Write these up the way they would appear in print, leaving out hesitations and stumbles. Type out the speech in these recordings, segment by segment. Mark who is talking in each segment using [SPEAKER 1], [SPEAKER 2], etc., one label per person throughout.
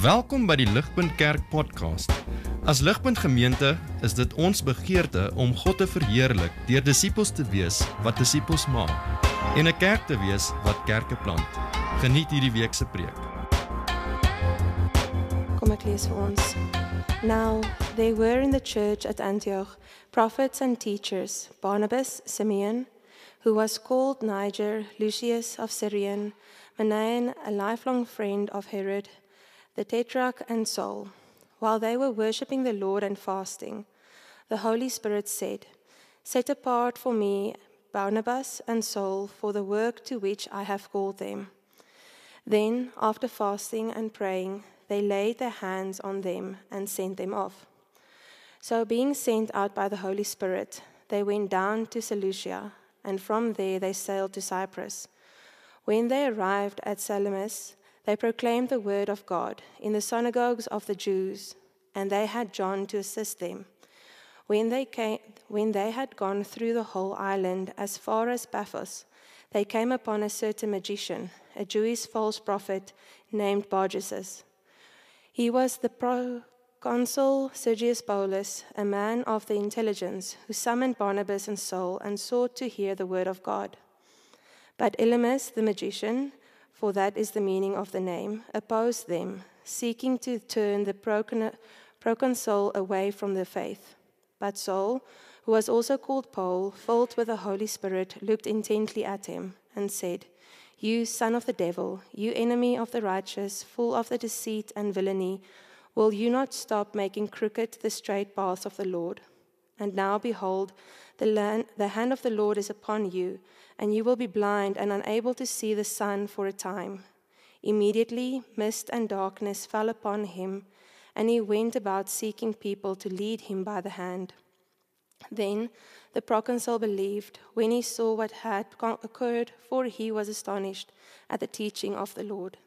[SPEAKER 1] Welkom by die Ligpunt Kerk podcast. As Ligpunt Gemeente is dit ons begeerte om God te verheerlik deur disippels te wees wat disippels maak en 'n kerk te wees wat kerke plant. Geniet hierdie week se preek.
[SPEAKER 2] Kom ek lees vir ons. Now there were in the church at Antioch prophets and teachers, Barnabas, Simeon, who was called Niger, Lucius of Syrian, Manaen, a lifelong friend of Herod, the Tetrarch, and Saul. While they were worshipping the Lord and fasting, the Holy Spirit said, "Set apart for me Barnabas and Saul for the work to which I have called them." Then, after fasting and praying, they laid their hands on them and sent them off. So being sent out by the Holy Spirit, they went down to Seleucia, and from there they sailed to Cyprus. When they arrived at Salamis, they proclaimed the word of God in the synagogues of the Jews, and they had John to assist them. When they had gone through the whole island as far as Paphos, they came upon a certain magician, a Jewish false prophet named Bar-Jesus. He was the proconsul Sergius Paulus, a man of the intelligence, who summoned Barnabas and Saul and sought to hear the word of God. But Elymas the magician, for that is the meaning of the name, opposed them, seeking to turn the proconsul away from the faith. But Saul, who was also called Paul, filled with the Holy Spirit, looked intently at him and said, "You son of the devil, you enemy of the righteous, full of the deceit and villainy, will you not stop making crooked the straight paths of the Lord? And now behold, the hand of the Lord is upon you, and you will be blind and unable to see the sun for a time." Immediately mist and darkness fell upon him, and he went about seeking people to lead him by the hand. Then the proconsul believed when he saw what had occurred, for he was astonished at the teaching of the Lord.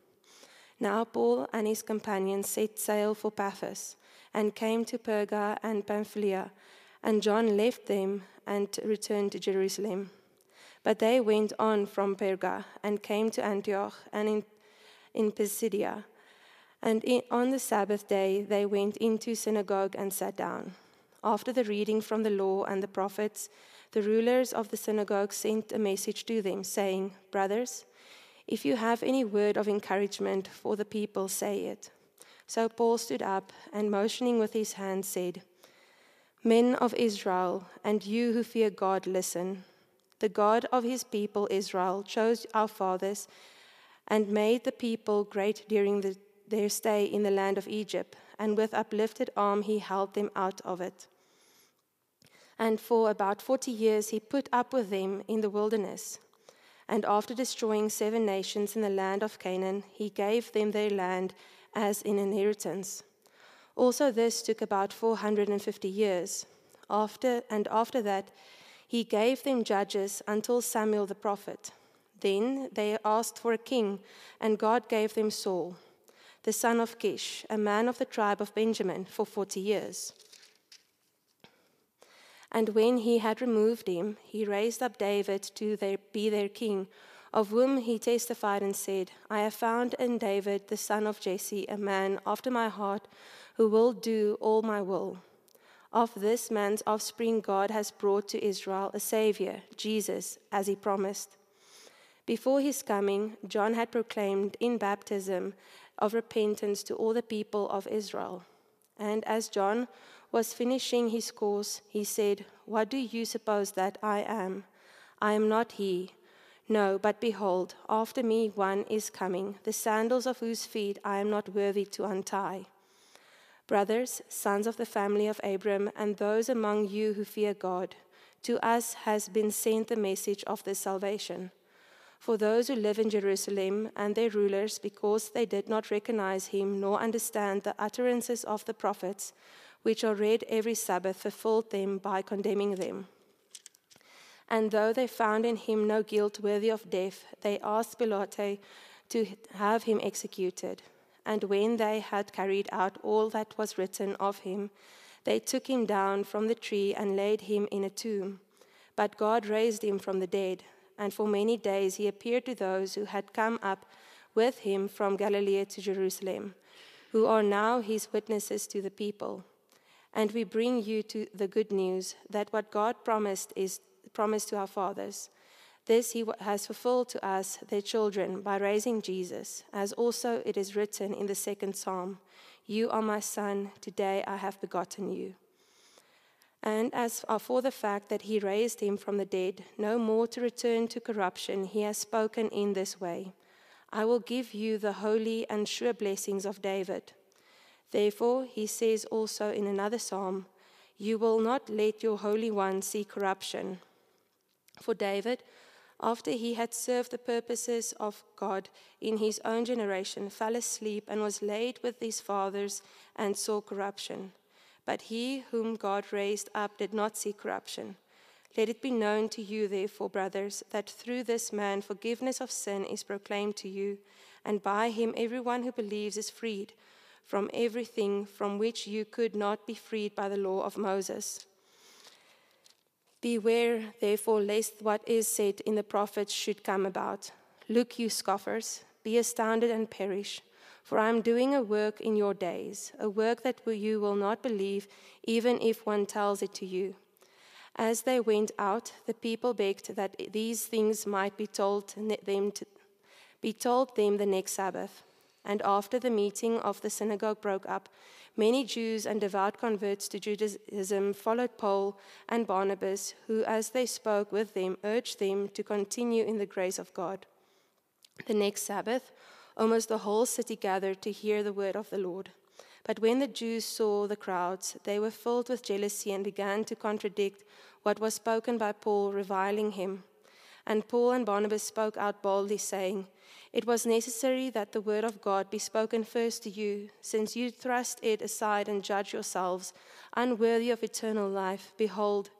[SPEAKER 2] Now Paul and his companions set sail for Paphos and came to Perga and Pamphylia, and John left them and returned to Jerusalem. But they went on from Perga and came to Antioch and in Pisidia. And on the Sabbath day they went into synagogue and sat down. After the reading from the law and the prophets, the rulers of the synagogue sent a message to them, saying, "Brothers, if you have any word of encouragement for the people, say it." So Paul stood up and motioning with his hand said, "Men of Israel, and you who fear God, listen. The God of his people Israel chose our fathers and made the people great during their stay in the land of Egypt, and with uplifted arm he held them out of it. And for about 40 years he put up with them in the wilderness. And after destroying 7 nations in the land of Canaan, he gave them their land as an inheritance. Also this took about 450 years. After that, he gave them judges until Samuel the prophet. Then they asked for a king, and God gave them Saul, the son of Kish, a man of the tribe of Benjamin, for 40 years. And when he had removed him, he raised up David to be their king, of whom he testified and said, "I have found in David, the son of Jesse, a man after my heart, who will do all my will." Of this man's offspring God has brought to Israel a Savior, Jesus, as he promised. Before his coming, John had proclaimed in baptism of repentance to all the people of Israel. And as John was finishing his course, he said, "What do you suppose that I am? I am not he. No, but behold, after me one is coming, the sandals of whose feet I am not worthy to untie. Brothers, sons of the family of Abram, and those among you who fear God, to us has been sent the message of this salvation. For those who live in Jerusalem and their rulers, because they did not recognize him nor understand the utterances of the prophets, which are read every Sabbath, fulfilled them by condemning them. And though they found in him no guilt worthy of death, they asked Pilate to have him executed. And when they had carried out all that was written of him, they took him down from the tree and laid him in a tomb. But God raised him from the dead, and for many days he appeared to those who had come up with him from Galilee to Jerusalem. who are now his witnesses to the people. And we bring you to the good news that what God promised to our fathers. This he has fulfilled to us, their children, by raising Jesus, as also it is written in the 2nd Psalm, "You are my son, today I have begotten you." And as for the fact that he raised him from the dead, no more to return to corruption, he has spoken in this way, "I will give you the holy and sure blessings of David." Therefore, he says also in another psalm, "You will not let your Holy One see corruption." For David, after he had served the purposes of God in his own generation, fell asleep and was laid with his fathers and saw corruption. But he whom God raised up did not see corruption. Let it be known to you, therefore, brothers, that through this man forgiveness of sin is proclaimed to you, and by him everyone who believes is freed from everything from which you could not be freed by the law of Moses. Beware, therefore, lest what is said in the prophets should come about. Look, you scoffers, be astounded and perish, for I am doing a work in your days, a work that you will not believe, even if one tells it to you. As they went out, the people begged that these things might be told them the next Sabbath. And after the meeting of the synagogue broke up, many Jews and devout converts to Judaism followed Paul and Barnabas, who, as they spoke with them, urged them to continue in the grace of God. The next Sabbath, almost the whole city gathered to hear the word of the Lord. But when the Jews saw the crowds, they were filled with jealousy and began to contradict what was spoken by Paul, reviling him. And Paul and Barnabas spoke out boldly, saying, "It was necessary that the word of God be spoken first to you, since you thrust it aside and judge yourselves unworthy of eternal life. Behold,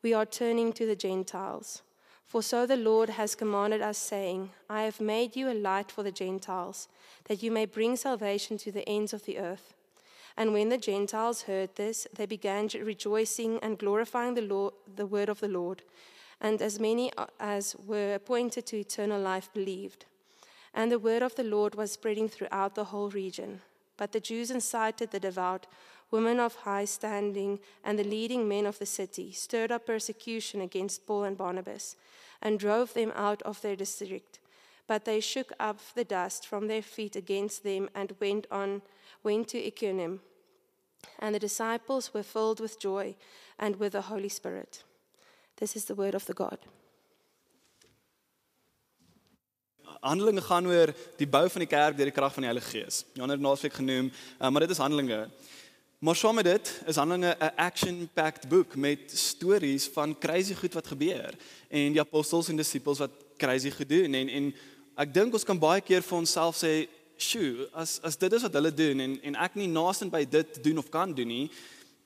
[SPEAKER 2] we are turning to the Gentiles. For so the Lord has commanded us, saying, I have made you a light for the Gentiles, that you may bring salvation to the ends of the earth." And when the Gentiles heard this, they began rejoicing and glorifying the word of the Lord. And as many as were appointed to eternal life believed. And the word of the Lord was spreading throughout the whole region. But the Jews incited the devout, women of high standing, and the leading men of the city, stirred up persecution against Paul and Barnabas, and drove them out of their district. But they shook up the dust from their feet against them and went to Iconium. And the disciples were filled with joy and with the Holy Spirit. This is the word of the God.
[SPEAKER 3] Handelinge gaan oor die bou van die kerk deur die krag van die Heilige Gees. Jan het naasweek genoem, maar dit is Handelinge. Maar saam met dit is Handelinge 'n action-packed boek met stories van crazy goed wat gebeur en die apostels en disippels wat crazy goed doen en ek dink ons kan baie keer vir onsself sê, "Sjoe, as dit is wat hulle doen en ek nie naaste by dit doen of kan doen nie,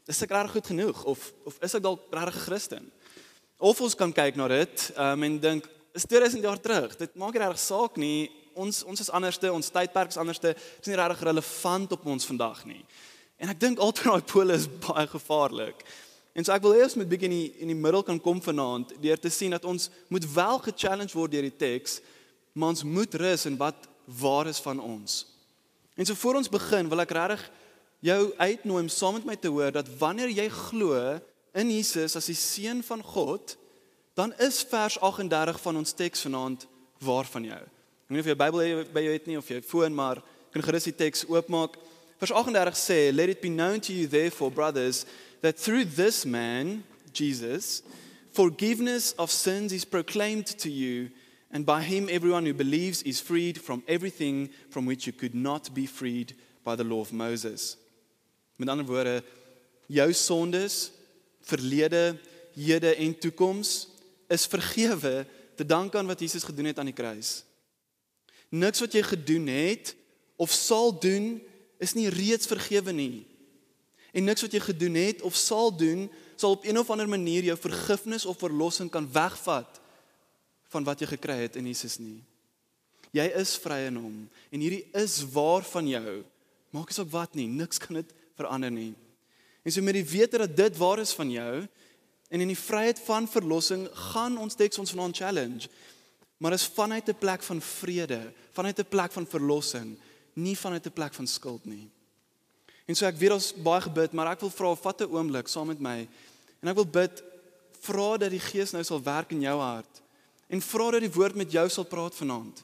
[SPEAKER 3] is ek regtig goed genoeg of is ek dalk regtig 'n Christen?" Of ons kan kyk na dit en dink, is 2000 jaar terug, dit maak nie regtig saak nie, ons is anderste, ons tydperk is anderste, dit is nie regtig relevant op ons vandag nie. En ek dink altyd daai pole is baie gevaarlik. En so ek wil hê ons moet bietjie in die middel kan kom vanaand, deur te sien dat ons moet wel gechallenged word deur die teks, maar ons moet rus in wat waar is van ons. En so voor ons begin, wil ek regtig jou uitnooi om saam met my te hoor, dat wanneer jy glo in Jesus as die Seun van God, dan is vers 38 van ons teks vanaand waar van jou. Ek weet nie of jy Bybel by jou het nie, of jy foon, maar kan gerus die teks oopmaak. Vers 38 sê, "Let it be known to you therefore, brothers, that through this man, Jesus, forgiveness of sins is proclaimed to you, and by him everyone who believes is freed from everything from which you could not be freed by the law of Moses." Met ander woorde, jou sondes, verlede, hede en toekoms is vergewe te danke aan wat Jesus gedoen het aan die kruis. Niks wat jy gedoen het of sal doen is nie reeds vergewe nie. En niks wat jy gedoen het of sal doen sal op een of ander manier jou vergifnis of verlossing kan wegvat van wat jy gekry het in Jesus nie. Jy is vry in hom en hierdie is waar van jou. Maak nie saak wat nie, niks kan dit verander nie. En so met die wete dat dit waar is van jou en in die vryheid van verlossing gaan ons teks ons vanaand challenge. Maar is vanuit 'n plek van vrede, vanuit 'n plek van verlossing, nie vanuit 'n plek van skuld nie. En so ek weet ons baie gebid, maar ek wil vra, vat 'n oomblik saam met my. En ek wil bid, vra dat die Gees nou sal werk in jou hart. En vra dat die woord met jou sal praat vanaand.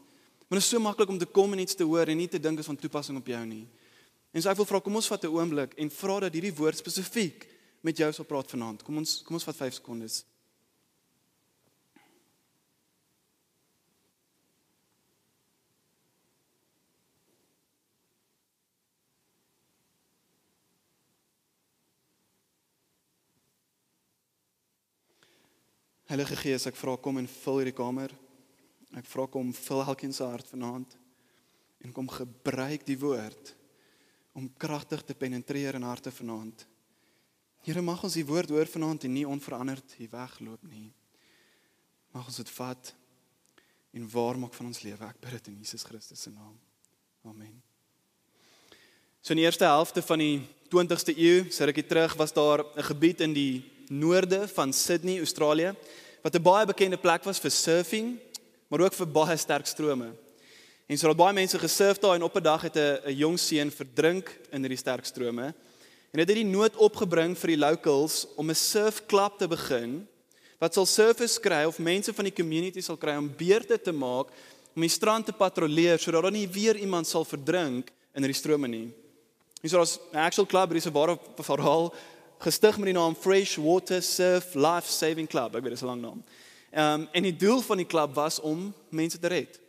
[SPEAKER 3] Want dit is so maklik om te kom en iets te hoor en nie te dink is van toepassing op jou nie. En so ek wil vra, kom ons vat 'n oomblik en vra dat hierdie woord spesifiek met jou sal praat vanaand. Kom ons vat 5 sekondes. Heilige Gees, ek vra kom en vul hierdie kamer. Ek vra kom vul elkeen se hart vanaand. En kom gebruik die woord om kragtig te penetreer in harte vanaand. Here, mag ons die woord hoor vanaand en nie onveranderd hier wegloop nie. Mag ons dit vat en waar maak van ons lewe. Ek bid dit in Jesus Christus se naam. Amen. So in die eerste helfte van die 20ste eeu, so rukkie terug, was daar 'n gebied in die noorde van Sydney, Australië, wat 'n baie bekende plek was vir surfing, maar ook vir baie sterk strome. En so het baie mense gesurf daar en op 'n dag het 'n jong seun verdrink in hierdie sterk strome. En dit het die nood opgebring vir die locals om 'n surfklub te begin, wat sal surfers kry of mense van die community sal kry om beurte te maak, om die strand te patrolleer, sodat daar nie weer iemand sal verdrink in hierdie strome nie. En so daar's 'n actual club, hier is 'n ware verhaal, gestig met die naam Freshwater Surf Life Saving Club, ek weet dit is 'n lang naam. En die doel van die klub was om mense te red.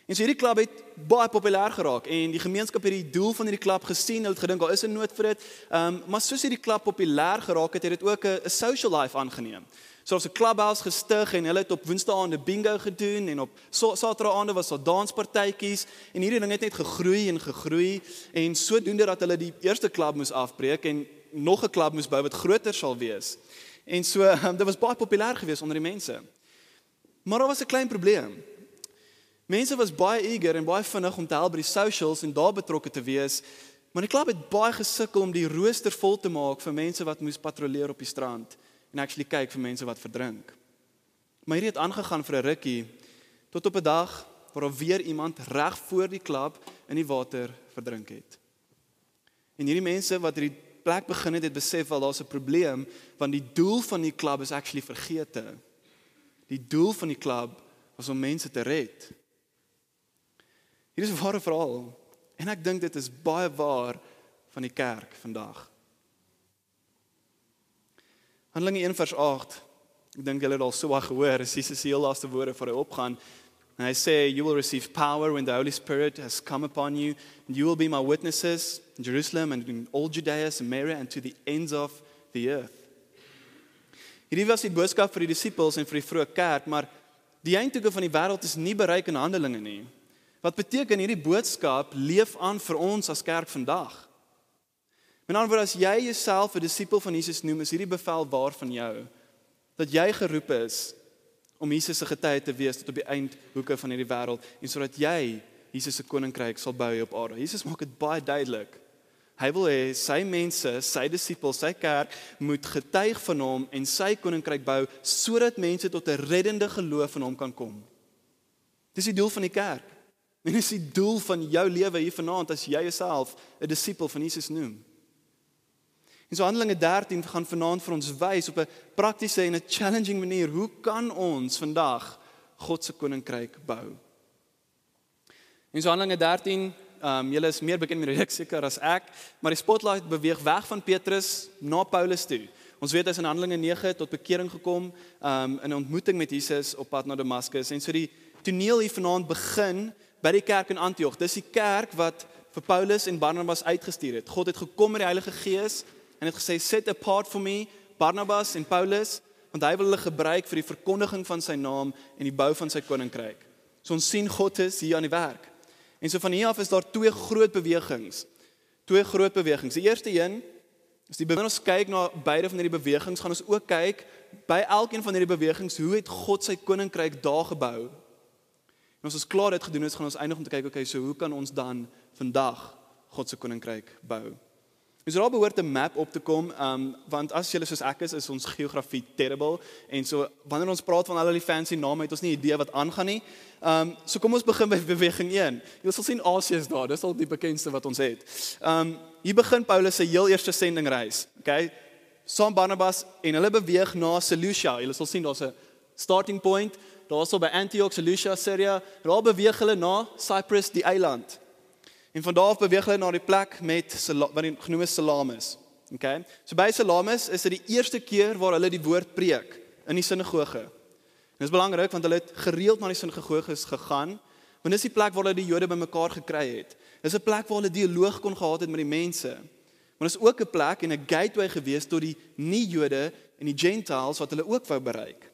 [SPEAKER 3] En so hierdie klub het baie populêr geraak en die gemeenskap het die doel van hierdie klub gesien, hulle het gedink daar is 'n nood vir dit, maar soos hierdie klub populêr geraak het, het dit ook 'n social life aangeneem. So ons 'n clubhouse gestig en hulle het op Woensdae bingo gedoen en op Saterdae was daar danspartytjies en hierdie ding het net gegroei en sodoende dat hulle die eerste klub moes afbreek en nog 'n klub moes bou wat groter sal wees. En so dit was baie populêr geweest onder die mense. Maar daar was 'n klein probleem. Mense was baie eager en baie vinnig om te help by die socials en daar betrokke te wees, maar die klub het baie gesukkel om die rooster vol te maak vir mense wat moes patrolleer op die strand en actually kyk vir mense wat verdrink. Maar hierdie het aangegaan vir 'n rukkie, tot op 'n dag waar daar weer iemand reg voor die klub in die water verdrink het. En hierdie mense wat hierdie plek begin het besef wel daar's 'n probleem, want die doel van die klub is actually vergete. Die doel van die klub was om mense te red. Hier is 'n ware verhaal, en ek dink dit is baie waar van die kerk vandag. Handelinge 1 vers 8, ek dink julle het al so baie gehoor, is Jesus se heel laaste woorde voor hy opgaan. En hy sê, you will receive power when the Holy Spirit has come upon you, and you will be my witnesses in Jerusalem and in all Judea, Samaria and to the ends of the earth. Hierdie was die boodskap vir die disippels en vir die vroeë kerk, maar die eindtoeke van die wêreld is nie bereik in Handelinge nie. Wat beteken hierdie boodskap leef aan vir ons as kerk vandag? Met ander woorde, as jy jouself 'n disipel van Jesus noem, is hierdie bevel waar van jou, dat jy geroep is om Jesus se getuie te wees tot op die eindhoeke van hierdie wêreld en sodat jy Jesus se koninkryk sal bou op aarde. Jesus maak dit baie duidelik. Hy wil hê sy mense, sy disipels, sy kerk moet getuig van hom en sy koninkryk bou sodat mense tot 'n reddende geloof in hom kan kom. Dis die doel van die kerk. En dis die doel van jou lewe hier vanaand as jy jouself 'n disipel van Jesus noem. En so Handelinge 13 gaan vanaand vir ons wys op 'n praktiese en 'n challenging manier, hoe kan ons vandag God se koninkryk bou? En so Handelinge 13, julle is meer bekend met die reeks seker as ek, maar die spotlight beweeg weg van Petrus na Paulus toe. Ons weet hy is in Handelinge 9 tot bekering gekom, in 'n ontmoeting met Jesus op pad na Damaskus. En so die toneel hier vanaand begin by die kerk in Antioch. Dis die kerk wat vir Paulus en Barnabas uitgestuur het. God het gekom met die Heilige Gees en het gesê, set apart for me Barnabas en Paulus, want hy wil hulle gebruik vir die verkondiging van sy naam en die bou van sy koninkryk. So ons sien God is hier aan die werk. En so van hier af is daar twee groot bewegings. Die eerste een, as ons kyk na beide van hierdie bewegings, gaan ons ook kyk by elkeen van hierdie bewegings, hoe het God sy koninkryk daar gebou? En as ons klaar dit gedoen het, gaan ons eindig om te kyk, okay, so hoe kan ons dan vandag God se koninkryk bou? Dus daar behoort 'n map op te kom, want as julle soos ek is ons geografie terrible, en so wanneer ons praat van al die fancy name, het ons nie idee wat aangaan nie. So kom ons begin by beweging 1. Julle sal sien Asië is daar, dis al die bekendste wat ons het. hier begin Paulus sy heel eerste sendingreis. Okay? Saam Barnabas en hulle beweeg na Seleucia. Julle sal sien daar's 'n starting point, daarso by Antioch, Seleucia, Syria. Daar beweeg hulle na Cyprus, die eiland. En van daar af beweeg hulle na die plek wat genoem is Salamis. Okay? So by Salamis is dit die eerste keer waar hulle die woord preek in die sinagoge. En dit is belangrik want hulle het gereeld na die sinagoges gegaan, want dis die plek waar hulle die Jode bymekaar gekry het. Dis 'n plek waar hulle dialoog kon gehad het met die mense. Maar dis ook 'n plek en 'n gateway gewees tot die nie-Jode en die Gentiles wat hulle ook wou bereik.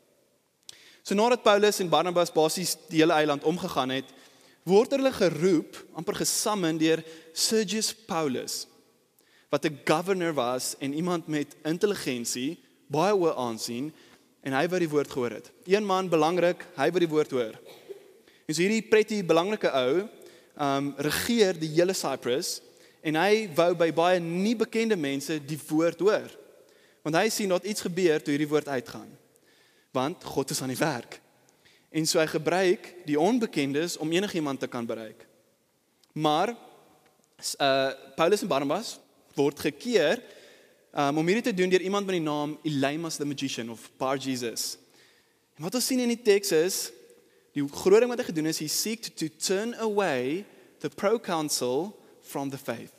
[SPEAKER 3] So nadat Paulus en Barnabas basies die hele eiland omgegaan het, word hulle geroep, amper gesummon deur Sergius Paulus, wat 'n governor was en iemand met intelligensie, baie hoë aansien, en hy wou die woord gehoor het. Een man belangrik, hy wou die woord hoor. En so hierdie pretty belangrike ou regeer die hele Cyprus, en hy wou by baie nie bekende mense die woord hoor. Want hy sien dat iets gebeur toe hierdie woord uitgaan. Want God is aan die werk. En so hy gebruik die onbekendes om enigiemand te kan bereik. Maar Paulus en Barnabas word gekeer om hierdie te doen deur iemand met die naam Elymas the Magician of Bar-Jesus. En wat ons sien in die teks is, die groot ding wat hy gedoen is, he seeked to turn away the proconsul from the faith.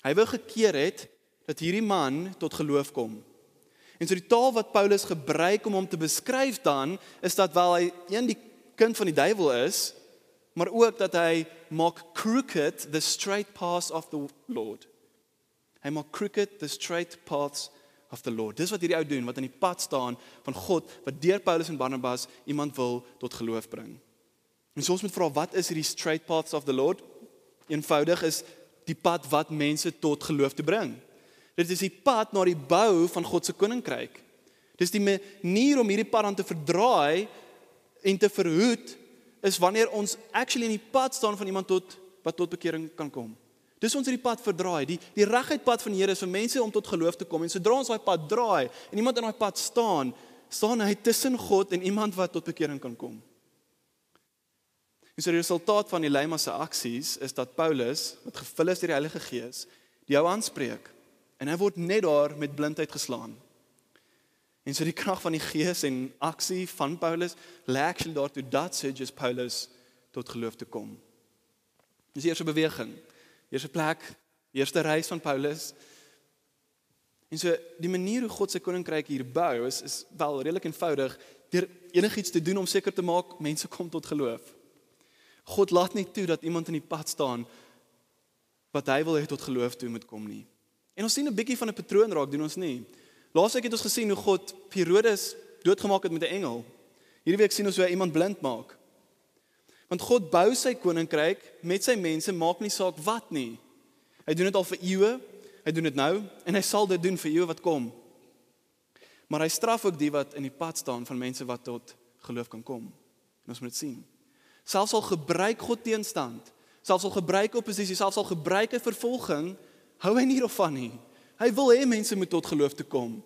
[SPEAKER 3] Hy wou gekeer het dat hierdie man tot geloof kom. En so die taal wat Paulus gebruik om hom te beskryf dan, is dat wel hy die kind van die duiwel is, maar ook dat hy maak crooked the straight paths of the Lord. Hy maak crooked the straight paths of the Lord. Dis wat hierdie ou doen, wat in die pad staan van God, wat deur Paulus en Barnabas iemand wil tot geloof bring. En so ons moet vra, wat is hierdie straight paths of the Lord? Eenvoudig is die pad wat mense tot geloof te bring. Dit is die pad na die bou van God se koninkryk. Dis die manier om hierdie pad aan te verdraai en te verhoed, is wanneer ons actually in die pad staan van iemand wat tot bekering kan kom. Dis ons hierdie pad verdraai. Die reguit pad van die Here is vir mense om tot geloof te kom. En sodra ons daai pad draai en iemand in daai pad staan hy tussen God en iemand wat tot bekering kan kom. En so die resultaat van Elymas se aksies is dat Paulus, wat gevul is deur die Heilige Gees, die ou aanspreek. En hy word net daar met blindheid geslaan. En so die krag van die Gees en aksie van Paulus lê actually daartoe dat Sergius Paulus tot geloof te kom. Dis die eerste beweging, eerste plek, eerste reis van Paulus. En so die manier hoe God sy koninkryk hier bou is wel redelik eenvoudig deur enigiets te doen om seker te maak mense kom tot geloof. God laat nie toe dat iemand in die pad staan wat hy wil hê tot geloof toe moet kom nie. En ons sien 'n bietjie van 'n patroon raak, doen ons nie. Laasweek het ons gesien hoe God Herodes doodgemaak het met 'n engel. Hierdie week sien ons hoe hy iemand blind maak. Want God bou sy koninkryk met sy mense, maak nie saak wat nie. Hy doen dit al vir eeue, hy doen dit nou, en hy sal dit doen vir eeue wat kom. Maar hy straf ook die wat in die pad staan van mense wat tot geloof kan kom. En ons moet dit sien. Selfs al gebruik God teenstand, selfs al gebruik oppositie, selfs al gebruik hy vervolging, hou hy nie daarvan nie. Hy wil hê mense moet tot geloof te kom.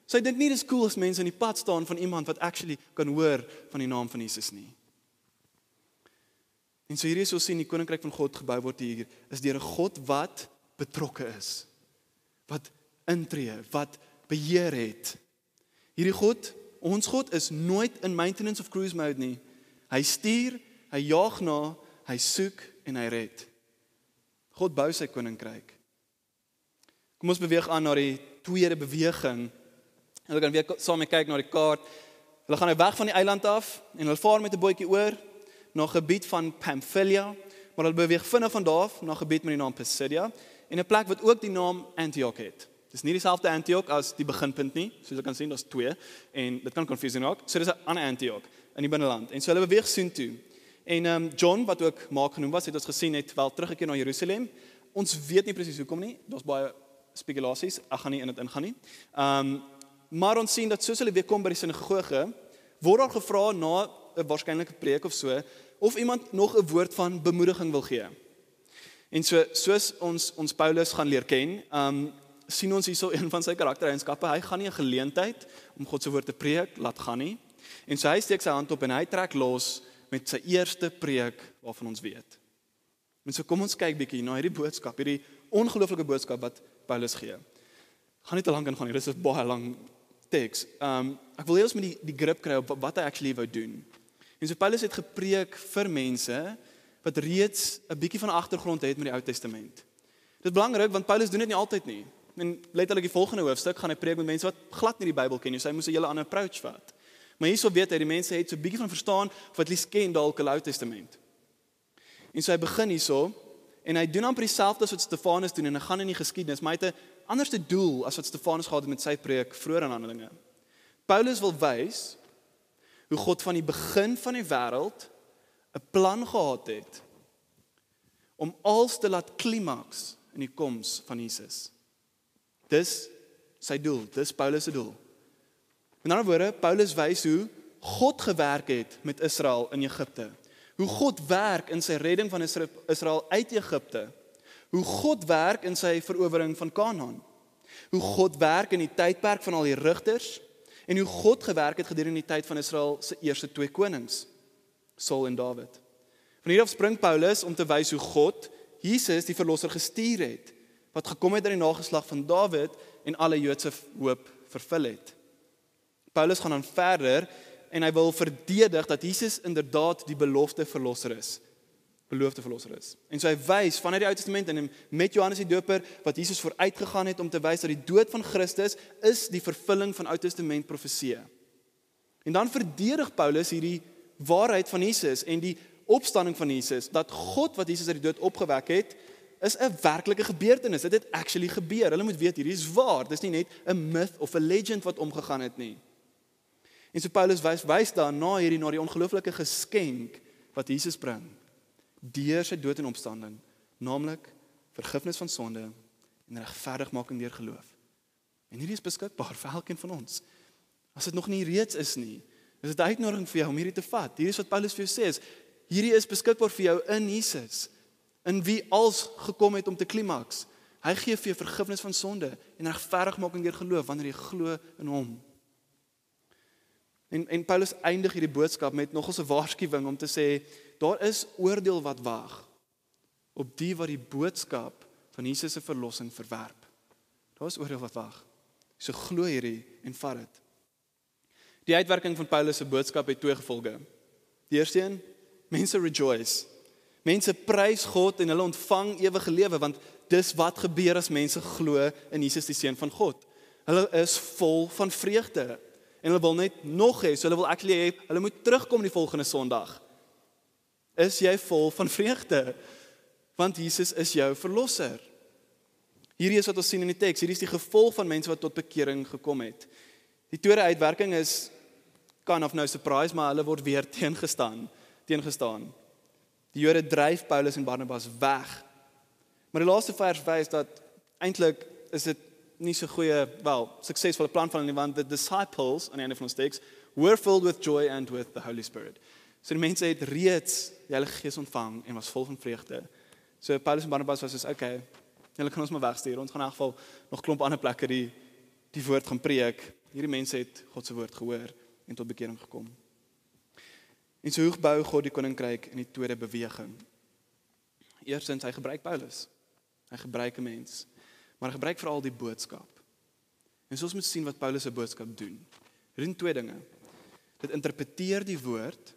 [SPEAKER 3] So hy dink nie dis cool as mense in die pad staan van iemand wat actually kan hoor van die naam van Jesus nie. En so hierdie is ons sien die koninkryk van God gebou word hier, is deur 'n God wat betrokke is, wat intree, wat beheer het. Hierdie God, ons God, is nooit in maintenance of cruise mode nie. Hy stuur, hy jaag na, hy soek en hy red. God bou sy koninkryk. Kom ons beweeg aan na die tweede beweging. Hulle kan weer saam kyk na die kaart. Hulle gaan nou weg van die eiland af en hulle vaar met 'n bootjie oor na 'n gebied van Pamphylia, maar hulle beweeg vinnig van daar af na 'n gebied met die naam Pisidia en 'n plek wat ook die naam Antioch het. Dis nie dieselfde Antioch as die beginpunt nie, soos jy kan sien, daar's twee en dit kan confusing raak. So dis 'n ander Antioch in die binneland. En so hulle beweeg soontoe. En John, wat ook Mark genoem was, het ons gesien het wel teruggekeer na Jerusalem. Ons weet nie presies hoekom nie. Daar's baie spekulasies. Ek gaan nie in dit ingaan nie. Maar ons sien dat soos hulle weer kom by die sinagoge, word daar gevra na 'n waarskynlike preek of so, of iemand nog 'n woord van bemoediging wil gee. En soos ons Paulus gaan leer ken, sien ons hierso een van sy karaktereienskappe. Hy gaan nie 'n geleentheid om God se woord te preek laat gaan nie. En so hy steek sy hand op en hy trek los met sy eerste preek waarvan ons weet. En so kom ons kyk bietjie na hierdie boodskap, hierdie ongelooflike boodskap wat Paulus gee. Gaan nie te lank ingaan nie, dis 'n baie lang teks. Ek wil hê ons moet die grip kry op wat hy actually wou doen. En so Paulus het gepreek vir mense wat reeds 'n bietjie van 'n agtergrond het met die Ou Testament. Dit is belangrik want Paulus doen dit nie altyd nie. En letterlik die volgende hoofstuk gaan hy preek met mense wat glad nie die Bybel ken nie, so hy moes 'n hele ander approach vat. Maar hierso weet hy die mense het so 'n bietjie van verstaan of at least ken dalk die Ou Testament. En so hy begin hierso en hy doen amper dieselfde as wat Stefanus doen en hy gaan in die geskiedenis, maar hy het 'n anderste doel as wat Stefanus gehad het met sy preek vroeër in Handelinge. Paulus wil wys hoe God van die begin van die wêreld 'n plan gehad het om alles te laat klimaks in die koms van Jesus. Dis sy doel, dis Paulus se doel. In ander woorde, Paulus wys hoe God gewerk het met Israel in Egipte. Hoe God werk in sy redding van Israel uit Egipte. Hoe God werk in sy verowering van Kanaan. Hoe God werk in die tydperk van al die rigters en hoe God gewerk het gedurende die tyd van Israel se eerste 2 konings, Saul en Dawid. Van hier af spring Paulus om te wys hoe God Jesus die verlosser gestuur het, wat gekom het uit die nageslag van Dawid en alle Joodse hoop vervul het. Paulus gaan dan verder en hy wil verdedig dat Jesus inderdaad die beloofde verlosser is. En so hy wys vanuit die Ou Testament en met Johannes die Doper wat Jesus vooruitgegaan het om te wys dat die dood van Christus is die vervulling van Ou Testament profeseë. En dan verdedig Paulus hierdie waarheid van Jesus en die opstanding van Jesus, dat God wat Jesus uit die dood opgewek het, is 'n werklike gebeurtenis. Dit het actually gebeur. Hulle moet weet hierdie is waar. Dis nie net 'n myth of 'n legend wat omgegaan het nie. En so Paulus wys dan na die ongelooflike geskenk wat Jesus bring deur sy dood en opstanding, naamlik vergifnis van sonde en regverdigmaking deur geloof. En hierdie is beskikbaar vir elkeen van ons. As dit nog nie reeds is nie, is dit 'n uitnodiging vir jou om hierdie te vat. Hierdie is wat Paulus vir jou sê, hierdie is beskikbaar vir jou in Jesus, in wie als gekom het om te klimaks. Hy gee vir jou vergifnis van sonde en regverdigmaking deur geloof wanneer jy glo in hom. En Paulus eindig hierdie boodskap met nogals 'n waarskuwing om te sê, daar is oordeel wat wag op die wat die boodskap van Jesus se verlossing verwerp. Daar is oordeel wat wag. So glo hierdie en vat dit. Die uitwerking van Paulus se boodskap het 2 gevolge. Die eerste een, mense rejoice. Mense prys God en hulle ontvang ewige lewe, want dis wat gebeur as mense glo in Jesus die Seun van God. Hulle is vol van vreugde. En hulle wil net nog hê, so hulle wil actually hê, hulle moet terugkom die volgende Sondag. Is jy vol van vreugde? Want Jesus is jou verlosser. Hierdie is wat ons sien in die teks, hierdie is die gevolg van mense wat tot bekering gekom het. Die tweede uitwerking is, kind of no surprise, maar hulle word weer teengestaan. Die Jode dryf Paulus en Barnabas weg. Maar die laaste vers wys dat eintlik is dit nie so goeie, suksesvolle plan van hulle nie, want the disciples, aan die einde van ons teks, were filled with joy and with the Holy Spirit. So die mense het reeds die Heilige Gees ontvang en was vol van vreugde. So Paulus en Barnabas was soos, okay, julle kan ons maar wegstuur, ons gaan in elk geval nog klomp ander plekke die woord gaan preek. Hierdie mense het God se woord gehoor en tot bekering gekom. En so hoe bou God die koninkryk in die tweede beweging? Eerstens, hy gebruik Paulus. Hy gebruik 'n mens. Maar hy gebruik veral die boodskap. En soos ons moet sien wat Paulus se boodskap doen. Dit doen 2 dinge. Dit interpreteer die woord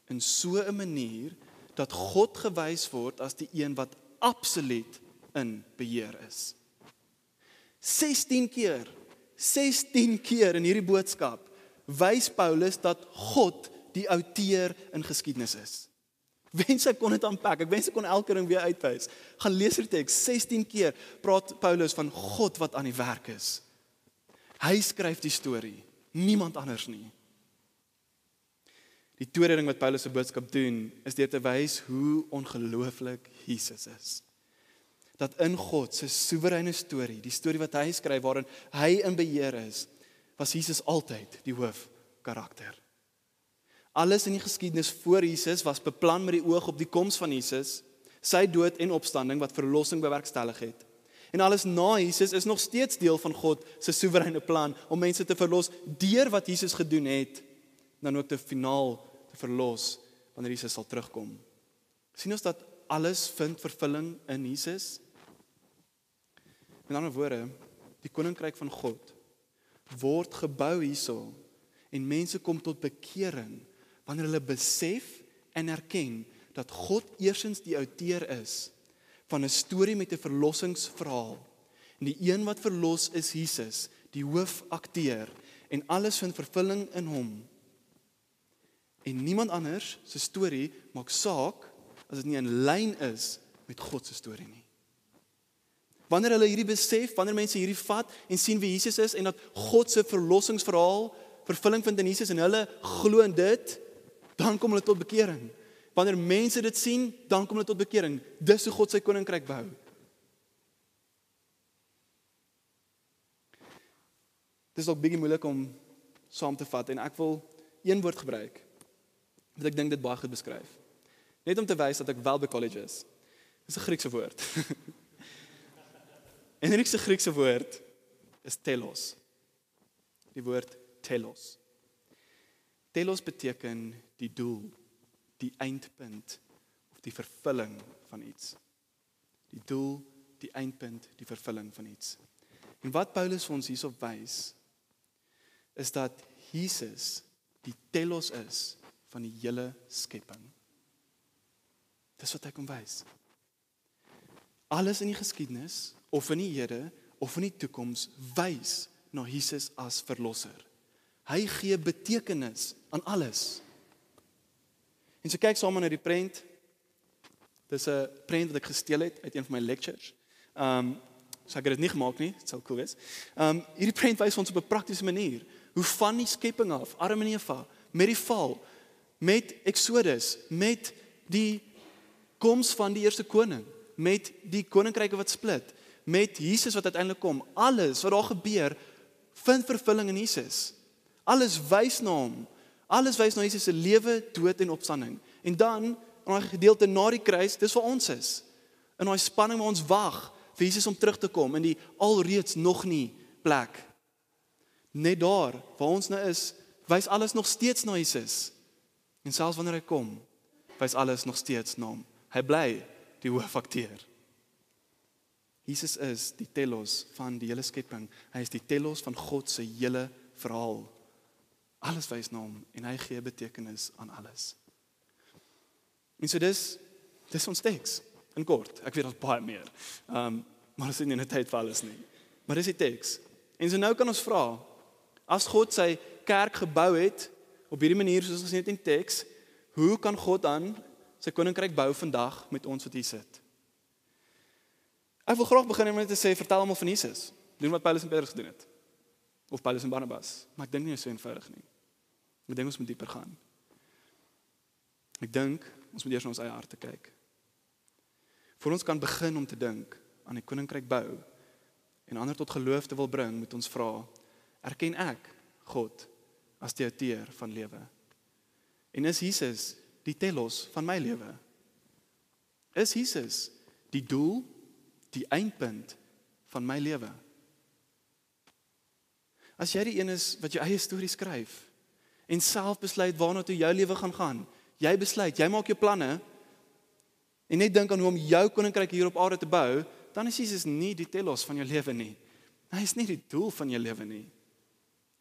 [SPEAKER 3] in so 'n manier dat God gewys word as die een wat absoluut in beheer is. 16 keer in hierdie boodskap wys Paulus dat God die outeur in geskiedenis is. Wens ek kon dit aanpak, ek wens ek kon elke ding weer uitwys. Gaan lees die teks, 16 keer praat Paulus van God wat aan die werk is. Hy skryf die storie, niemand anders nie. Die tweede ding wat Paulus se boodskap doen, is deur te wys hoe ongelooflik Jesus is. Dat in God se soewereine storie, die storie wat hy skryf waarin hy in beheer is, was Jesus altyd die hoofkarakter. Alles in die geskiedenis voor Jesus was beplan met die oog op die koms van Jesus, sy dood en opstanding wat verlossing bewerkstellig het. En alles na Jesus is nog steeds deel van God se soewereine plan om mense te verlos deur wat Jesus gedoen het, dan ook te finaal te verlos wanneer Jesus sal terugkom. Sien ons dat alles vind vervulling in Jesus? Met ander woorde, die koninkryk van God word gebou hierso en mense kom tot bekering wanneer hulle besef en erken dat God eersins die outeur is van 'n storie met 'n verlossingsverhaal. En die een wat verlos is Jesus, die hoofakteur, en alles vind vervulling in hom. En niemand anders se storie maak saak as dit nie in lyn is met God se storie nie. Wanneer hulle hierdie besef, wanneer mense hierdie vat en sien wie Jesus is en dat God se verlossingsverhaal vervulling vind in Jesus en hulle glo in dit, dan kom hulle tot bekering. Wanneer mense dit sien, dan kom hulle tot bekering. Dis hoe God sy koninkryk bou. Dit is ook bietjie moeilik om saam te vat en ek wil een woord gebruik wat ek dink dit baie goed beskryf. Net om te wys dat ek wel by college is. Dis 'n Griekse woord. En die Griekse woord is telos. Die woord telos. Telos beteken die doel, die eindpunt of die vervulling van iets. Die doel, die eindpunt, die vervulling van iets. En wat Paulus vir ons hierop wys, is dat Jesus die telos is van die hele skepping. Dis wat hy kom wys. Alles in die geskiedenis, of in die hede, of in die toekoms, wys na Jesus as verlosser. Hy gee betekenis aan alles. En so kyk saam na die prent. Dis 'n prent wat ek gesteel het uit een van my lectures. So ek het dit nie gemaak nie, dit sal cool wees. Hierdie prent wys ons op 'n praktiese manier hoe van die skepping af, Adam en Eva, met die val, met Exodus, met die koms van die eerste koning, met die koninkryke wat split, met Jesus wat uiteindelik kom, alles wat daar gebeur, vind vervulling in Jesus. Alles wys na hom. Alles wys na Jesus se lewe, dood en opstanding. En dan, in daai gedeelte na die kruis, dis waar ons is. In daai spanning waar ons wag vir Jesus om terug te kom in die alreeds nog nie plek. Net daar waar ons nou is, wys alles nog steeds na Jesus. En selfs wanneer hy kom, wys alles nog steeds na hom. Hy bly die hoofakteur. Jesus is die telos van die hele skepping. Hy is die telos van God se hele verhaal. Alles wys na hom en hy gee betekenis aan alles. En so dis ons teks, in kort. Ek weet daar's baie meer. Maar ons het nie 'n tyd vir alles nie. Maar dis die teks. En so nou kan ons vra, as God sy kerk gebou het, op hierdie manier soos ons net in teks, hoe kan God dan sy koninkryk bou vandag met ons wat hier sit? Ek wil graag begin met te sê, vertel almal van Jesus. Doen wat Paulus en Petrus gedoen het. Of Paulus en Barnabas. Maar ek dink nie is so eenvoudig nie. Ek dink ons moet dieper gaan. Ek dink ons moet eers na ons eie harte kyk. Voor ons kan begin om te dink aan die koninkryk bou en ander tot geloof te wil bring, moet ons vra, erken ek God as die outeur van lewe? En is Jesus die telos van my lewe? Is Jesus die doel, die eindpunt van my lewe? As jy die een is wat jou eie storie skryf en self besluit waarna toe jou lewe gaan, jy besluit, jy maak jou planne en net dink aan hoe om jou koninkryk hier op aarde te bou, dan is Jesus nie die telos van jou lewe nie. Hy is nie die doel van jou lewe nie.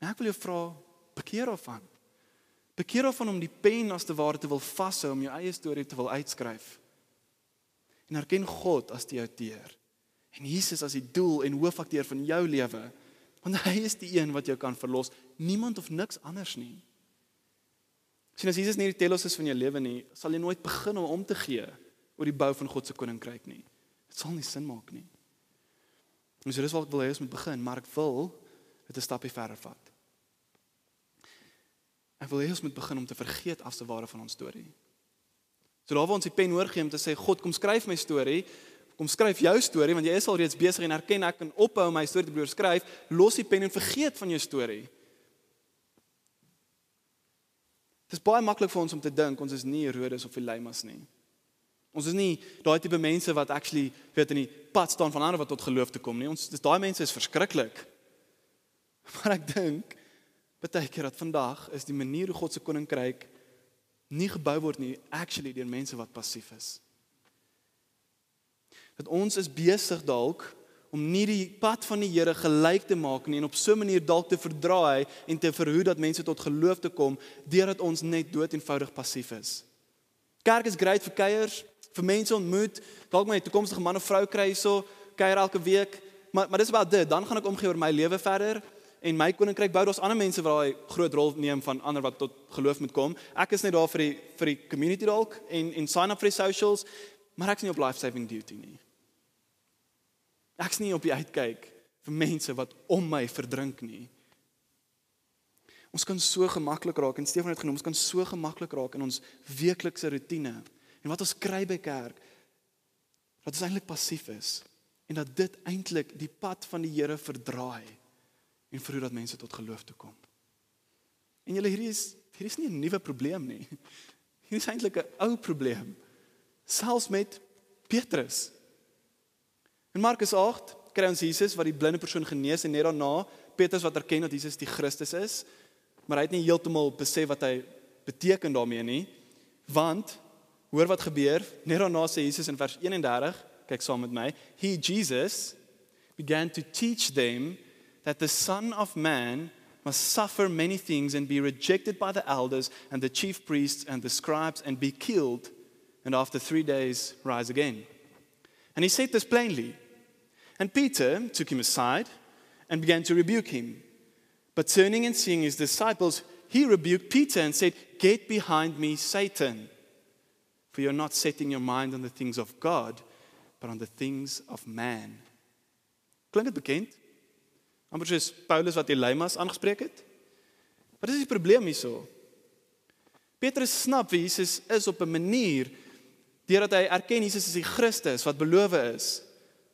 [SPEAKER 3] En ek wil jou vra, bekeer daarvan. Bekeer daarvan om die pen as te ware te wil vashou, om jou eie storie te wil uitskryf. En erken God as die outeur. En Jesus as die doel en hoofakteur van jou lewe. Want hy is die een wat jou kan verlos. Niemand of niks anders nie. Sien, as Jesus nie die telos is van jou lewe nie, sal jy nooit begin om te gee oor die bou van God se koninkryk nie. Dit sal nie sin maak nie. En so dis wat ek wil hê ons moet begin, maar ek wil dit 'n stapie verder vat. Ek wil hê ons moet begin om te vergeet as te ware van ons storie. So daar waar ons die pen oorgee om te sê, God, kom skryf my storie, kom skryf jou storie, want jy is al reeds besig en erken ek kan ophou my storie te probeer skryf, los die pen en vergeet van jou storie. Het is baie maklik vir ons om te dink, ons is nie Herodes of Elimas nie. Ons is nie daai tipe mense wat actually weet in die pad staan van ander wat tot geloof te kom nie. Daai mense is verskriklik. Maar ek dink, baie keer dat vandag is die manier hoe God se koninkryk nie gebou word nie, actually deur mense wat passief is. Dat ons is besig dalk om nie die pad van die Here gelyk te maak nie en op so 'n manier dalk te verdraai en te verhoed dat mense tot geloof te kom deurdat ons net dood eenvoudig passief is. Kerk is great vir kuiers, vir mense ontmoet, dalk my toekomstige man of vrou kry hierso, kuier elke week, maar dis about dit. Dan gaan ek omgee oor my lewe verder en my koninkryk bou. Daar's ander mense wat daai groot rol neem van ander wat tot geloof moet kom. Ek is net daar vir die community dalk en sign up vir die socials, maar ek is nie op life saving duty nie. Ek is nie op die uitkyk vir mense wat om my verdrink nie. Ons kan so gemaklik raak, en Stefan het genoem, ons kan so gemaklik raak in ons weeklikse rotine. En wat ons kry by kerk, dat ons eintlik passief is, en dat dit eintlik die pad van die Here verdraai, en verhoed dat mense tot geloof toe kom. En julle, hierdie is nie 'n nuwe probleem nie. Hierdie is eintlik 'n ou probleem. Selfs met Petrus. In Markus 8 kry ons Jesus wat die blinde persoon genees en net daarna Petrus wat erken dat Jesus die Christus is, maar hy het nie heeltemal besef wat hy beteken daarmee nie, want hoor wat gebeur, net daarna sê Jesus in vers 31, kyk saam met my, He, Jesus, began to teach them that the Son of Man must suffer many things and be rejected by the elders and the chief priests and the scribes and be killed and after 3 days rise again. And he said this plainly. And Peter took him aside and began to rebuke him. But turning and seeing his disciples, he rebuked Peter and said, "Get behind me, Satan, for you're not setting your mind on the things of God, but on the things of man." Klink dit bekend? Amper soos Paulus wat Elymas aangespreek het. Wat is die probleem hierso? Petrus snap wie Jesus is op 'n manier, deurdat hy erken Jesus is die Christus wat beloof is.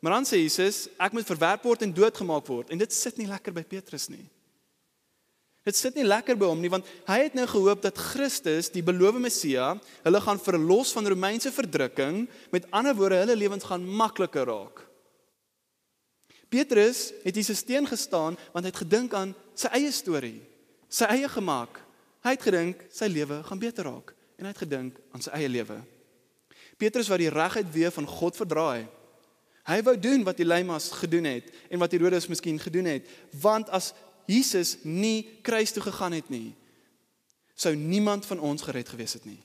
[SPEAKER 3] Maar dan sê Jesus, ek moet verwerp word en doodgemaak word. En dit sit nie lekker by Petrus nie. Dit sit nie lekker by hom nie, want hy het nou gehoop dat Christus, die beloofde Messia, hulle gaan verlos van Romeinse verdrukking, met ander woorde, hulle lewens gaan makliker raak. Petrus het Jesus teengestaan, want hy het gedink aan sy eie storie, sy eie gemaak. Hy het gedink, sy lewe gaan beter raak, en hy het gedink aan sy eie lewe. Petrus wou die regheid weer van God verdraai. Hy wou doen wat Elymas gedoen het, en wat Herodes miskien gedoen het, want as Jesus nie kruis toe gegaan het nie, sou niemand van ons gered gewees het nie.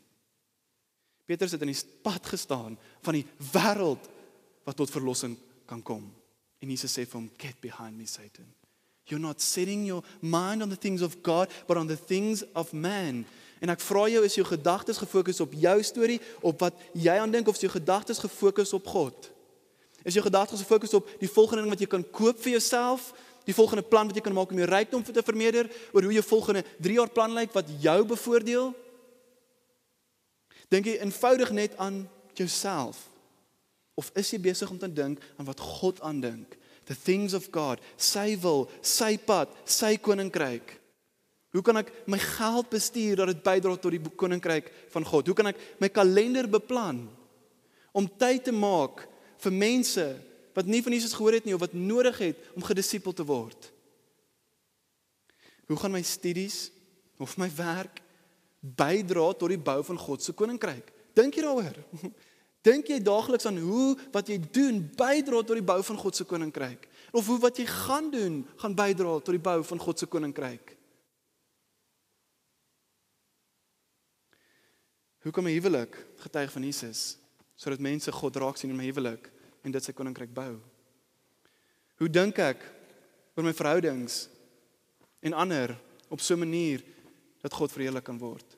[SPEAKER 3] Petrus het in die pad gestaan van die wêreld wat tot verlossing kan kom. En Jesus sê vir hom, "Get behind me, Satan. You're not setting your mind on the things of God, but on the things of man." En ek vra jou, is jou gedagtes gefokus op jou storie, op wat jy aan dink, of is jou gedagtes gefokus op God? Is jou gedagtes gefokus op die volgende ding wat jy kan koop vir jouself, die volgende plan wat jy kan maak om jou rykdom te vermeerder, oor hoe jou volgende 3 jaar plan lyk wat jou bevoordeel? Dink jy eenvoudig net aan jouself? Of is jy besig om te dink aan wat God aandink? The things of God, sy wil, sy pad, sy koninkryk. Hoe kan ek my geld bestuur dat dit bydra tot die koninkryk van God? Hoe kan ek my kalender beplan om tyd te maak vir mense wat nie van Jesus gehoor het nie, of wat nodig het om gedisipel te word? Hoe gaan my studies of my werk bydra tot die bou van God se koninkryk? Dink jy daaroor? Dink jy daagliks aan hoe wat jy doen bydra tot die bou van God se koninkryk? Of hoe wat jy gaan doen gaan bydra tot die bou van God se koninkryk? Hoe kan my huwelik getuig van Jesus, sodat mense God raak sien in my huwelik en dit sy koninkryk bou? Hoe dink ek oor my verhoudings en ander op so 'n manier dat God verheerlik kan word?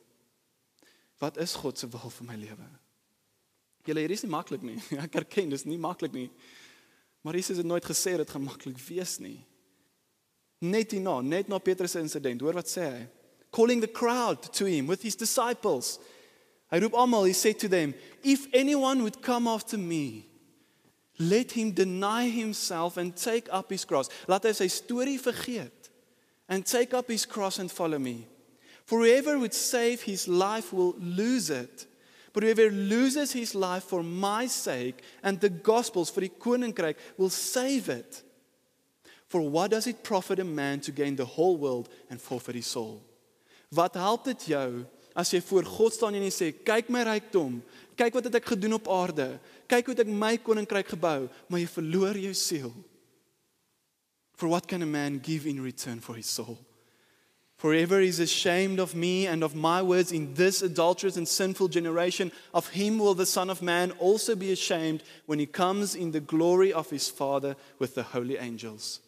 [SPEAKER 3] Wat is God se wil vir my lewe? Julle, hier is nie maklik nie. Ek erken, dis nie maklik nie. Maar Jesus het nooit gesê dit gaan maklik wees nie. Net na Petrus se insident, hoor wat sê hy? Calling the crowd to him with his disciples. Hy roep almal, he said to them, "If anyone would come after me, let him deny himself and take up his cross." Laat hy sy storie vergeet. And take up his cross and follow me. For whoever would save his life will lose it. But whoever loses his life for my sake and the gospel's, vir die koninkryk, will save it. For what does it profit a man to gain the whole world and forfeit his soul? Wat help dit jou as jy voor God staan en jy sê, kyk my rykdom, Kyk wat het ek gedoen op aarde. Kyk hoe het ek my koninkryk gebou, maar jy verloor jou siel. For what can a man give in return for his soul? Forever is ashamed of me and of my words in this adulterous and sinful generation. Of him will the Son of Man also be ashamed when he comes in the glory of his Father with the holy angels.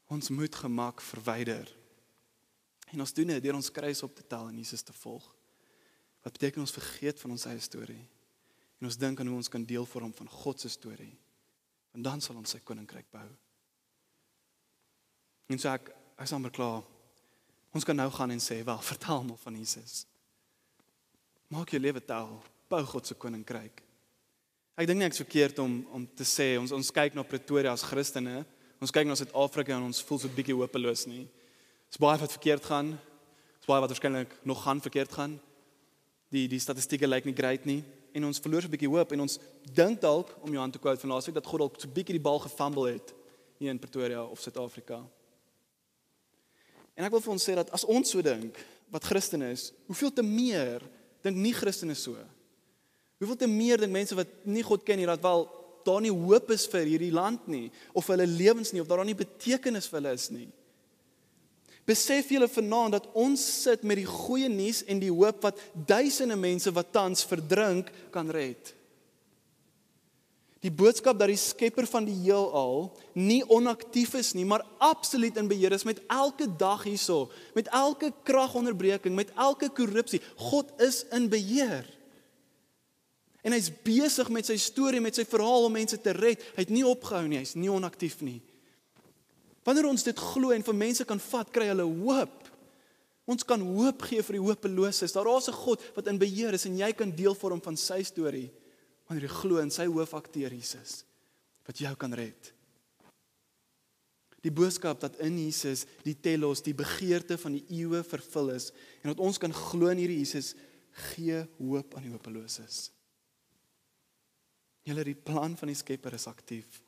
[SPEAKER 3] Ons moet gemak verwyder. En ons doen dit deur ons kruis op te tel en Jesus te volg. Wat beteken ons vergeet van ons eie storie. En ons dink aan hoe ons kan deel vorm van God se storie. Want dan sal ons sy koninkryk bou. En so ek is amper klaar. Ons kan nou gaan en sê, wel, vertel maar van Jesus. Maak jou lewe tel, bou God se koninkryk. Ek dink nie ek's verkeerd om te sê, ons kyk na Pretoria as Christene, ons kyk na Suid-Afrika en ons voel so 'n bietjie hopeloos nie. Dis baie wat verkeerd gaan, dis baie wat waarskynlik nog gaan verkeerd gaan. Die statistieke lyk nie great nie, en ons verloor so 'n bietjie hoop, en ons dink dalk, om Johan te quote van laasweek, dat God dalk so 'n bietjie die bal gefumble het, hier in Pretoria of Suid-Afrika. En ek wil vir ons sê dat as ons so dink, wat Christen is, hoeveel te meer dink nie Christene so? Hoeveel te meer dink mense wat nie God ken nie, dat wel daar nie hoop is vir hierdie land nie, of hulle lewens nie, of daar nie betekenis vir hulle is nie. Besef julle vanaand dat ons sit met die goeie nuus en die hoop wat duisende mense wat tans verdrink kan red. Die boodskap dat die skepper van die heelal nie onaktief is nie, maar absoluut in beheer is met elke dag hierso, met elke kragonderbreking, met elke korrupsie. God is in beheer. En hy's besig met sy storie, met sy verhaal om mense te red. Hy het nie opgehou nie, hy's nie onaktief nie. Wanneer ons dit glo en vir mense kan vat, kry hulle hoop. Ons kan hoop gee vir die hopeloses. Daar is 'n God wat in beheer is en jy kan deel vorm van sy storie. Wanneer jy glo in sy hoofakteur Jesus, wat jou kan red. Die boodskap dat in Jesus die telos, die begeerte van die eeue vervul is, en dat ons kan glo in hierdie Jesus, gee hoop aan die hopeloses. Julle, die plan van die skepper is aktief.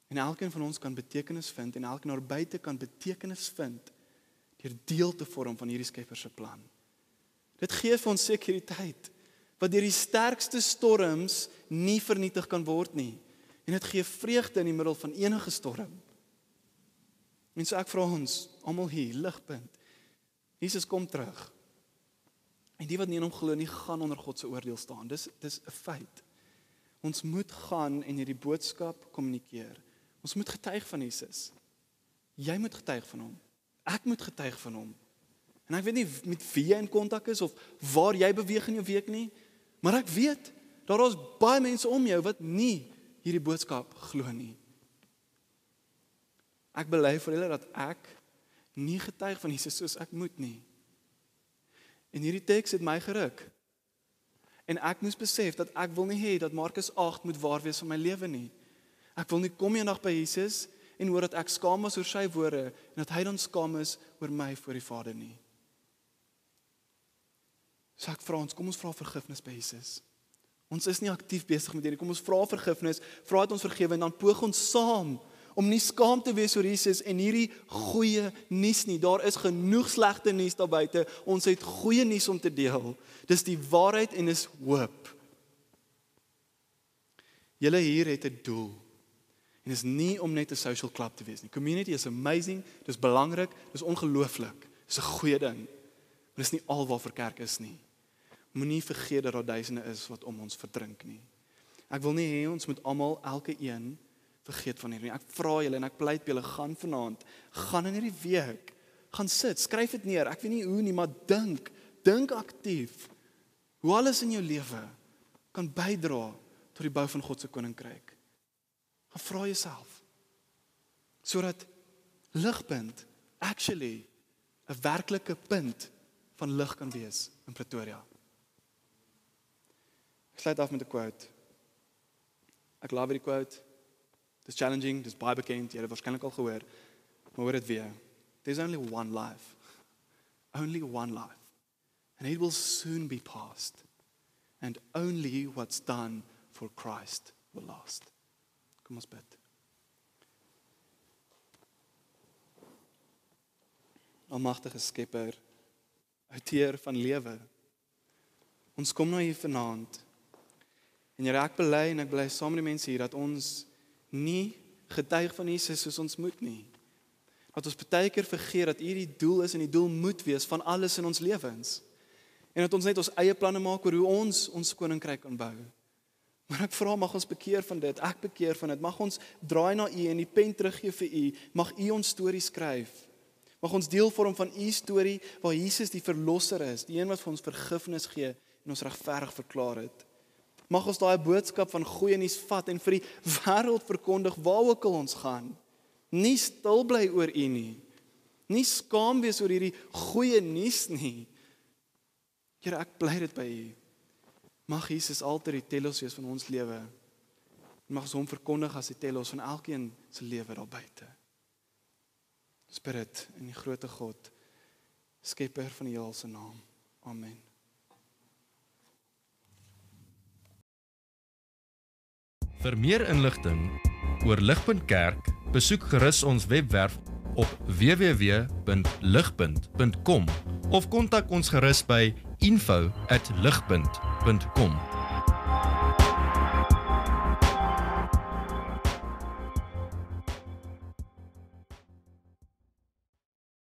[SPEAKER 3] En elkeen van ons kan betekenis vind, en elkeen daar buite kan betekenis vind, deur deel te vorm van hierdie skepper se plan. Dit gee vir ons sekuriteit, wat deur die sterkste storms nie vernietig kan word nie. En dit gee vreugde in die middel van enige storm. En so ek vra ons, almal hier, Ligpunt, Jesus kom terug. En die wat nie in hom glo nie, gaan onder God se oordeel staan. Dis 'n feit. Ons moet gaan en hierdie boodskap kommunikeer. Ons moet getuig van Jesus. Jy moet getuig van hom. Ek moet getuig van hom. En ek weet nie met wie jy in kontak is of waar jy beweeg in jou week nie, maar ek weet, daar is baie mense om jou wat nie hierdie boodskap glo nie. Ek bely vir julle dat ek nie getuig van Jesus soos ek moet nie. En hierdie teks het my geruk. En ek moes besef dat ek wil nie hê dat Markus 8 moet waar wees van my lewe nie. Ek wil nie kom eendag by Jesus en hoor dat ek skaam is oor sy woorde en dat hy dan skaam is oor my voor die Vader nie. So ek vra ons, kom ons vra vergifnis by Jesus. Ons is nie aktief besig met hierdie, kom ons vra vergifnis, vra dat ons vergewe en dan poog ons saam om nie skaam te wees oor Jesus en hierdie goeie nuus nie. Daar is genoeg slegte nuus daar buite. Ons het goeie nuus om te deel. Dis die waarheid en is hoop. Julle hier het 'n doel. En is nie om net 'n social club te wees nie. Community is amazing, dis belangrik, dis ongelooflik. Dis 'n goeie ding. Maar dis nie al waarvoor kerk is nie. Moenie vergeet dat daar duisende is wat om ons verdrink nie. Ek wil nie hê ons moet almal elke een vergeet van hierdie. Ek vra julle en ek pleit julle, gaan vanaand, gaan in hierdie week, gaan sit, skryf dit neer. Ek weet nie hoe nie, maar dink aktief. Hoe alles in jou lewe kan bydra tot die bou van God se koninkryk. Gaan vra jouself, sodat Ligpunt actually 'n werklike punt van lig kan wees in Pretoria. Ek sluit af met 'n quote. Ek love hierdie quote. Dis challenging, dis baie bekend, jy het dit waarskynlik al gehoor, maar hoor dit weer. There's only one life. Only one life. And it will soon be past. And only what's done for Christ will last. Kom ons bid. Almagtige Skepper, outeur van lewe, Ons kom na hier vanaand. En Here, ek bely en ek bly saam met die mense hier dat ons nie getuig van Jesus soos ons moet nie. Dat ons baie keer vergeet dat U die doel is en die doel moet wees van alles in ons lewens. En dat ons net ons eie planne maak oor hoe ons koninkryk kan bou. Maar ek vra, mag ons bekeer van dit, ek bekeer van dit, mag ons draai na U en die pen teruggee vir U, mag U ons storie skryf. Mag ons deel vorm van U storie waar Jesus die verlosser is, die een wat vir ons vergifnis gee en ons regverdig verklaar het. Mag ons daai boodskap van goeie nuus vat en vir die wêreld verkondig waar ook al ons gaan. Nie stil bly oor U nie. Nie skaam wees oor hierdie goeie nuus nie. Here, ek bly dit by U. Mag Jesus altyd die telos wees van ons lewe. Mag ons hom verkondig as die telos van elkeen se lewe daar buite. Spirit in die grootte God, Skepper van die heelal se naam. Amen.
[SPEAKER 1] Vir meer inligting oor Ligpunt Kerk, besoek gerus ons webwerf op www.ligpunt.com of kontak ons gerus by info@ligpunt.com.